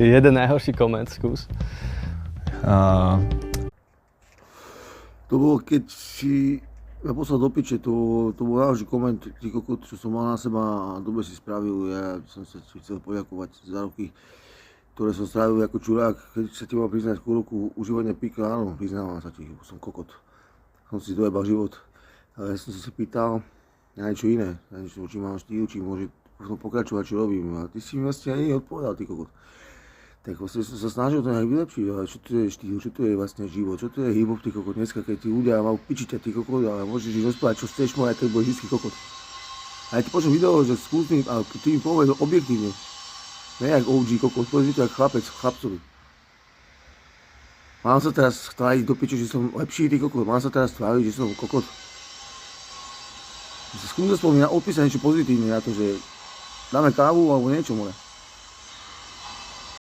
Jeden najhorší koment, skús. To bolo, keď si ja poslal do piče, to bol najhorší koment, ty kokot, čo som mal na seba a dobre si spravil. Ja som sa chcel poďakovať za roky, ktoré som strávil ako čurák. Keď sa ti mal priznať chvíľku užívania pika, áno, priznávam sa ti, som kokot. Som si dojebal život, ale ja som sa pýtal na niečo iné, na niečo, či mám štýl, či môže pokračovať, čo robím. A ty si mi vlastne ani neodpovedal, ty kokot. Tak vlastne som sa snažil to nejak vylepšiť, ale čo to je štýl, čo to je vlastne život, čo to je hip-hop, ty kokot, dneska, keď tí ľudia majú pičiť ty kokot, ale môžeš ich rozprávať, čo chceš, môj, keď budeš vždycky kokot. A ja ti počujem video, že skús mi, ale ty mi povedz objektívne, ne jak OG kokot, povedz mi to jak chlapec, chlapcovi. Mám sa teraz tváriť do piče, že som lepší, ty kokot, mám sa teraz tváriť, že som kokot. Skús aspoň mi opísať niečo pozitívne na to, že dáme kávu alebo niečo, more.